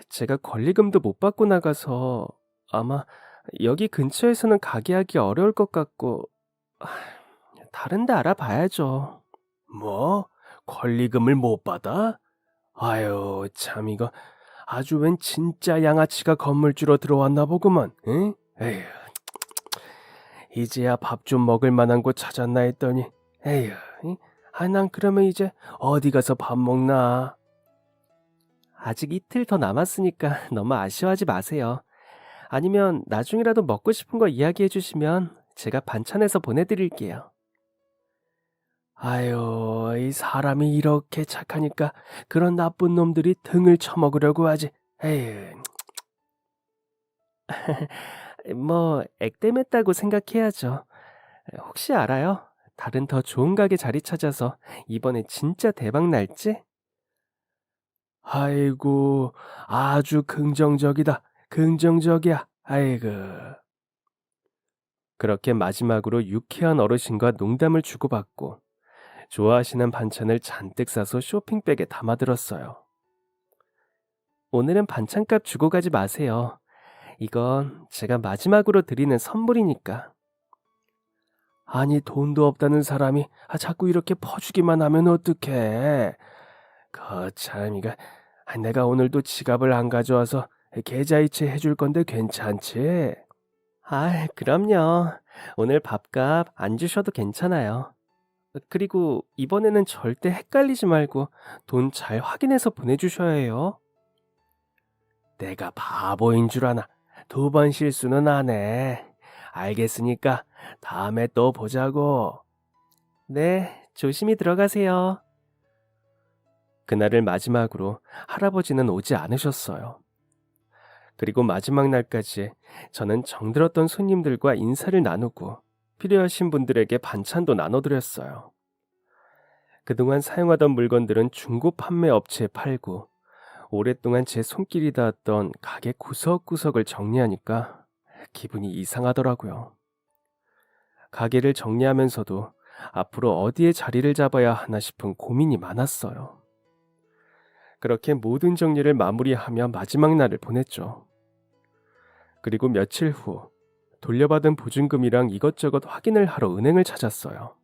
제가 권리금도 못 받고 나가서 아마 여기 근처에서는 가게 하기 어려울 것 같고 아, 다른 데 알아봐야죠. 뭐? 권리금을 못 받아? 아유, 참 이거 아주 웬 진짜 양아치가 건물주로 들어왔나 보구먼. 응? 에휴, 이제야 밥 좀 먹을 만한 곳 찾았나 했더니 에휴, 이? 난 그러면 이제 어디 가서 밥 먹나? 아직 이틀 더 남았으니까 너무 아쉬워하지 마세요. 아니면 나중이라도 먹고 싶은 거 이야기해 주시면 제가 반찬해서 보내드릴게요. 아유, 이 사람이 이렇게 착하니까 그런 나쁜 놈들이 등을 쳐먹으려고 하지. 에휴, 뭐 액땜했다고 생각해야죠. 혹시 알아요? 다른 더 좋은 가게 자리 찾아서 이번에 진짜 대박 날지? 아이고, 아주 긍정적이다. 긍정적이야. 아이고. 그렇게 마지막으로 유쾌한 어르신과 농담을 주고받고 좋아하시는 반찬을 잔뜩 싸서 쇼핑백에 담아들었어요. 오늘은 반찬값 주고 가지 마세요. 이건 제가 마지막으로 드리는 선물이니까. 아니, 돈도 없다는 사람이 자꾸 이렇게 퍼주기만 하면 어떡해. 거참, 이거 내가 오늘도 지갑을 안 가져와서 계좌이체 해줄 건데 괜찮지? 그럼요. 오늘 밥값 안 주셔도 괜찮아요. 그리고 이번에는 절대 헷갈리지 말고 돈 잘 확인해서 보내주셔야 해요. 내가 바보인 줄 아나. 2번 실수는 안 해. 알겠으니까 다음에 또 보자고. 네, 조심히 들어가세요. 그날을 마지막으로 할아버지는 오지 않으셨어요. 그리고 마지막 날까지 저는 정들었던 손님들과 인사를 나누고 필요하신 분들에게 반찬도 나눠드렸어요. 그동안 사용하던 물건들은 중고 판매 업체에 팔고 오랫동안 제 손길이 닿았던 가게 구석구석을 정리하니까 기분이 이상하더라고요. 가게를 정리하면서도 앞으로 어디에 자리를 잡아야 하나 싶은 고민이 많았어요. 그렇게 모든 정리를 마무리하며 마지막 날을 보냈죠. 그리고 며칠 후 돌려받은 보증금이랑 이것저것 확인을 하러 은행을 찾았어요.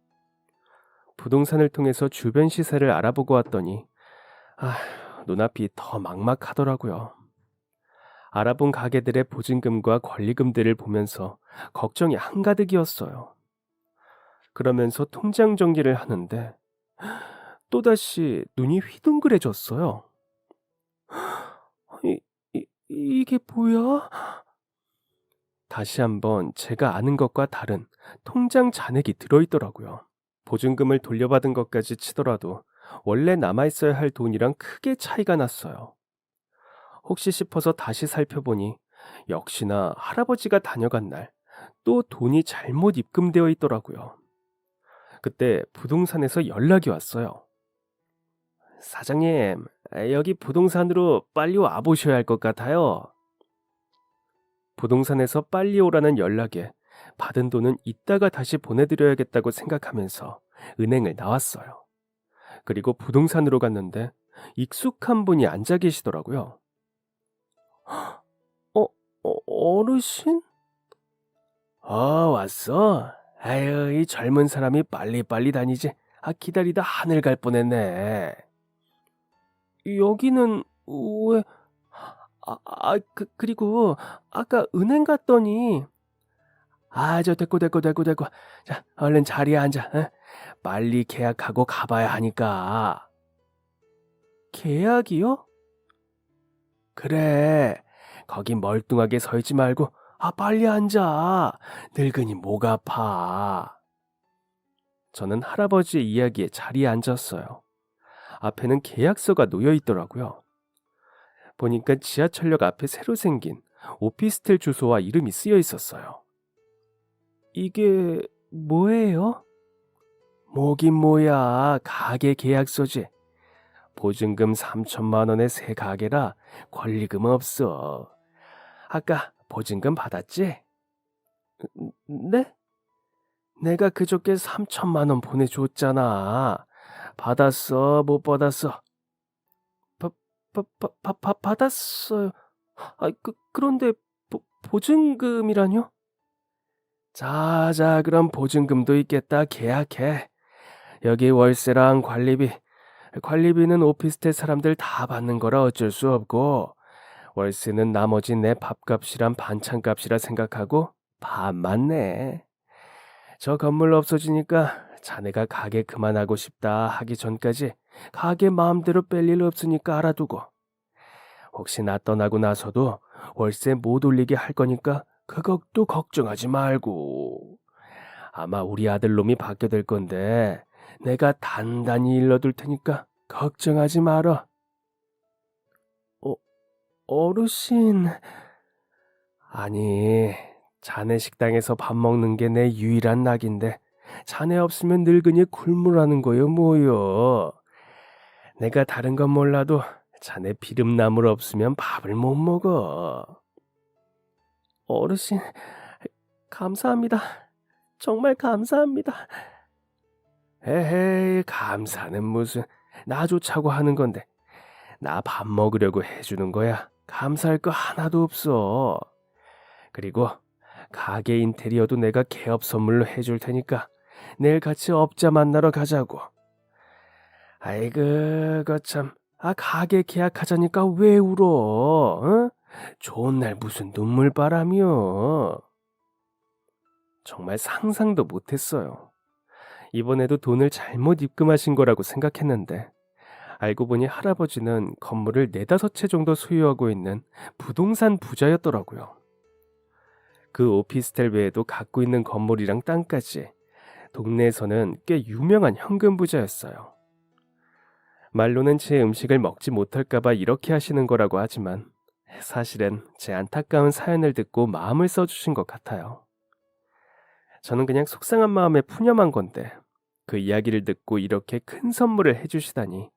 부동산을 통해서 주변 시세를 알아보고 왔더니 눈앞이 더 막막하더라고요. 알아본 가게들의 보증금과 권리금들을 보면서 걱정이 한가득이었어요. 그러면서 통장 정리를 하는데 또다시 눈이 휘둥그레졌어요. 이게 뭐야? 다시 한번 제가 아는 것과 다른 통장 잔액이 들어있더라고요. 보증금을 돌려받은 것까지 치더라도 원래 남아있어야 할 돈이랑 크게 차이가 났어요. 혹시 싶어서 다시 살펴보니 역시나 할아버지가 다녀간 날 또 돈이 잘못 입금되어 있더라고요. 그때 부동산에서 연락이 왔어요. 사장님, 여기 부동산으로 빨리 와보셔야 할 것 같아요. 부동산에서 빨리 오라는 연락에 받은 돈은 이따가 다시 보내드려야겠다고 생각하면서 은행을 나왔어요. 그리고 부동산으로 갔는데 익숙한 분이 앉아 계시더라고요. 어르신? 왔어? 아유, 이 젊은 사람이 빨리빨리 다니지. 기다리다 하늘 갈 뻔했네. 여기는 왜... 그리고 아까 은행 갔더니 저 됐고. 자, 얼른 자리에 앉아. 어? 빨리 계약하고 가봐야 하니까. 계약이요? 그래. 거기 멀뚱하게 서 있지 말고 빨리 앉아. 늙으니 목 아파. 저는 할아버지의 이야기에 자리에 앉았어요. 앞에는 계약서가 놓여 있더라고요. 보니까 지하철역 앞에 새로 생긴 오피스텔 주소와 이름이 쓰여 있었어요. 이게 뭐예요? 뭐긴 뭐야, 가게 계약서지. 보증금 3천만 원의 새 가게라 권리금 없어. 아까 보증금 받았지? 네? 내가 그저께 3천만 원 보내줬잖아. 받았어, 못 받았어? 받았어요. 그런데 보증금이라뇨? 자자, 그럼 보증금도 있겠다. 계약해. 여기 월세랑 관리비는 오피스텔 사람들 다 받는 거라 어쩔 수 없고, 월세는 나머지 내 밥값이랑 반찬값이라 생각하고 반만 내. 저 건물 없어지니까 자네가 가게 그만하고 싶다 하기 전까지 가게 마음대로 뺄 일 없으니까 알아두고, 혹시 나 떠나고 나서도 월세 못 올리게 할 거니까 그것도 걱정하지 말고. 아마 우리 아들놈이 받게 될 건데 내가 단단히 일러둘 테니까 걱정하지 마라. 어르신... 아니, 자네 식당에서 밥 먹는 게 내 유일한 낙인데 자네 없으면 늙은이 굶으라는 거요 뭐요. 내가 다른 건 몰라도 자네 비름나물 없으면 밥을 못 먹어. 어르신, 감사합니다. 정말 감사합니다. 에헤이, 감사는 무슨, 나 좋자고 하는 건데 나 밥 먹으려고 해주는 거야. 감사할 거 하나도 없어. 그리고 가게 인테리어도 내가 개업 선물로 해줄 테니까 내일 같이 업자 만나러 가자고. 아이고, 거참. 가게 계약하자니까 왜 울어? 어? 좋은 날 무슨 눈물바람이요. 정말 상상도 못했어요. 이번에도 돈을 잘못 입금하신 거라고 생각했는데, 알고 보니 할아버지는 건물을 4~5채 정도 소유하고 있는 부동산 부자였더라고요. 그 오피스텔 외에도 갖고 있는 건물이랑 땅까지 동네에서는 꽤 유명한 현금 부자였어요. 말로는 제 음식을 먹지 못할까봐 이렇게 하시는 거라고 하지만 사실은 제 안타까운 사연을 듣고 마음을 써주신 것 같아요. 저는 그냥 속상한 마음에 푸념한 건데 그 이야기를 듣고 이렇게 큰 선물을 해주시다니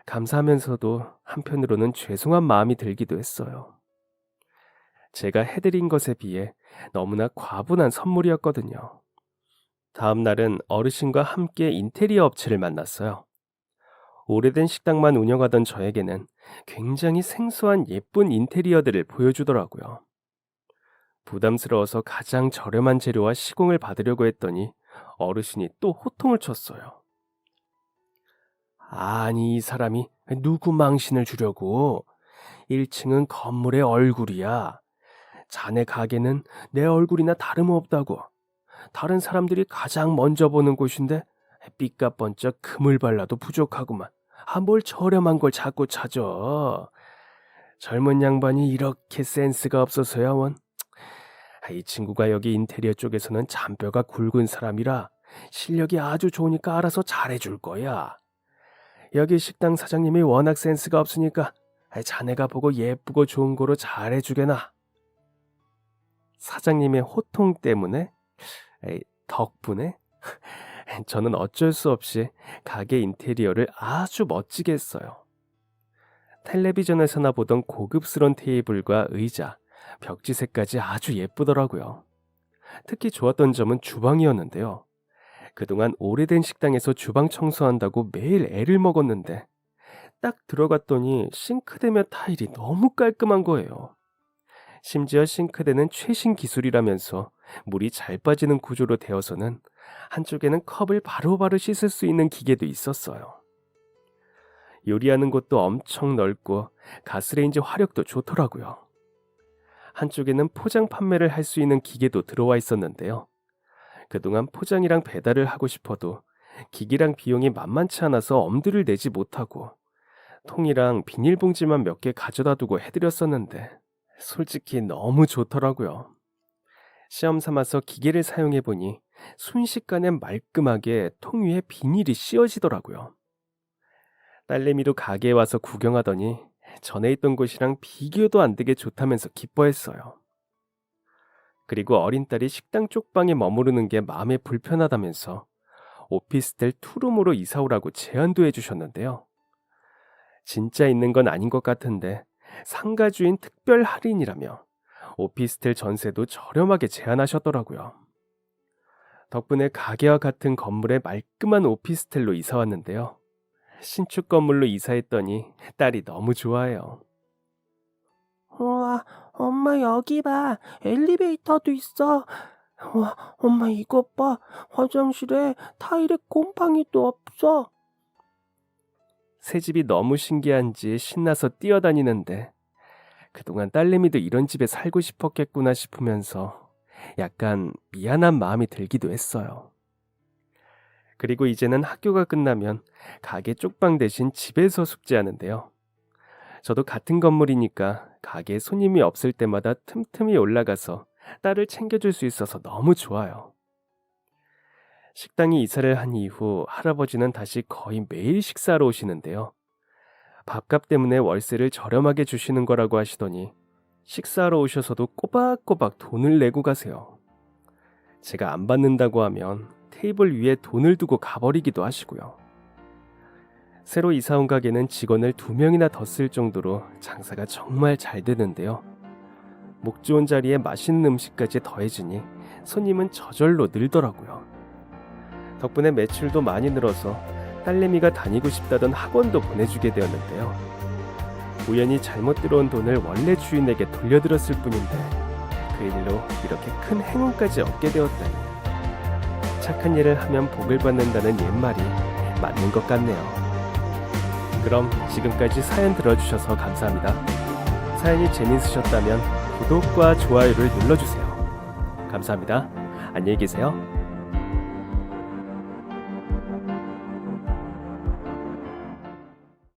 감사하면서도 한편으로는 죄송한 마음이 들기도 했어요. 제가 해드린 것에 비해 너무나 과분한 선물이었거든요. 다음 날은 어르신과 함께 인테리어 업체를 만났어요. 오래된 식당만 운영하던 저에게는 굉장히 생소한 예쁜 인테리어들을 보여주더라고요. 부담스러워서 가장 저렴한 재료와 시공을 받으려고 했더니 어르신이 또 호통을 쳤어요. 아니, 이 사람이 누구 망신을 주려고? 1층은 건물의 얼굴이야. 자네 가게는 내 얼굴이나 다름없다고. 다른 사람들이 가장 먼저 보는 곳인데 삐까번쩍 금을 발라도 부족하구만. 뭘 저렴한 걸 자꾸 찾아. 젊은 양반이 이렇게 센스가 없어서야 원. 이 친구가 여기 인테리어 쪽에서는 잔뼈가 굵은 사람이라 실력이 아주 좋으니까 알아서 잘해줄 거야. 여기 식당 사장님이 워낙 센스가 없으니까 자네가 보고 예쁘고 좋은 거로 잘해주게나. 사장님의 호통 때문에? 덕분에? 저는 어쩔 수 없이 가게 인테리어를 아주 멋지게 했어요. 텔레비전에서나 보던 고급스러운 테이블과 의자, 벽지색까지 아주 예쁘더라고요. 특히 좋았던 점은 주방이었는데요. 그동안 오래된 식당에서 주방 청소한다고 매일 애를 먹었는데 딱 들어갔더니 싱크대며 타일이 너무 깔끔한 거예요. 심지어 싱크대는 최신 기술이라면서 물이 잘 빠지는 구조로 되어서는 한쪽에는 컵을 바로바로 씻을 수 있는 기계도 있었어요. 요리하는 곳도 엄청 넓고 가스레인지 화력도 좋더라고요. 한쪽에는 포장 판매를 할 수 있는 기계도 들어와 있었는데요. 그동안 포장이랑 배달을 하고 싶어도 기기랑 비용이 만만치 않아서 엄두를 내지 못하고 통이랑 비닐봉지만 몇 개 가져다 두고 해드렸었는데 솔직히 너무 좋더라고요. 시험 삼아서 기계를 사용해보니 순식간에 말끔하게 통 위에 비닐이 씌워지더라고요. 딸내미도 가게에 와서 구경하더니 전에 있던 곳이랑 비교도 안 되게 좋다면서 기뻐했어요. 그리고 어린 딸이 식당 쪽방에 머무르는 게 마음에 불편하다면서 오피스텔 투룸으로 이사 오라고 제안도 해주셨는데요. 진짜 있는 건 아닌 것 같은데 상가주인 특별 할인이라며 오피스텔 전세도 저렴하게 제안하셨더라고요. 덕분에 가게와 같은 건물에 말끔한 오피스텔로 이사 왔는데요. 신축 건물로 이사했더니 딸이 너무 좋아해요. 우와, 엄마 여기 봐. 엘리베이터도 있어. 우와, 엄마 이것 봐. 화장실에 타일에 곰팡이도 없어. 새 집이 너무 신기한지 신나서 뛰어다니는데 그동안 딸내미도 이런 집에 살고 싶었겠구나 싶으면서 약간 미안한 마음이 들기도 했어요. 그리고 이제는 학교가 끝나면 가게 쪽방 대신 집에서 숙제하는데요. 저도 같은 건물이니까 가게에 손님이 없을 때마다 틈틈이 올라가서 딸을 챙겨줄 수 있어서 너무 좋아요. 식당이 이사를 한 이후 할아버지는 다시 거의 매일 식사하러 오시는데요. 밥값 때문에 월세를 저렴하게 주시는 거라고 하시더니 식사하러 오셔서도 꼬박꼬박 돈을 내고 가세요. 제가 안 받는다고 하면 테이블 위에 돈을 두고 가버리기도 하시고요. 새로 이사 온 가게는 직원을 2명이나 더 쓸 정도로 장사가 정말 잘 되는데요. 목 좋은 자리에 맛있는 음식까지 더해지니 손님은 저절로 늘더라고요. 덕분에 매출도 많이 늘어서 딸내미가 다니고 싶다던 학원도 보내주게 되었는데요. 우연히 잘못 들어온 돈을 원래 주인에게 돌려드렸을 뿐인데 그 일로 이렇게 큰 행운까지 얻게 되었다니. 착한 일을 하면 복을 받는다는 옛말이 맞는 것 같네요. 그럼 지금까지 사연 들어주셔서 감사합니다. 사연이 재밌으셨다면 구독과 좋아요를 눌러주세요. 감사합니다. 안녕히 계세요.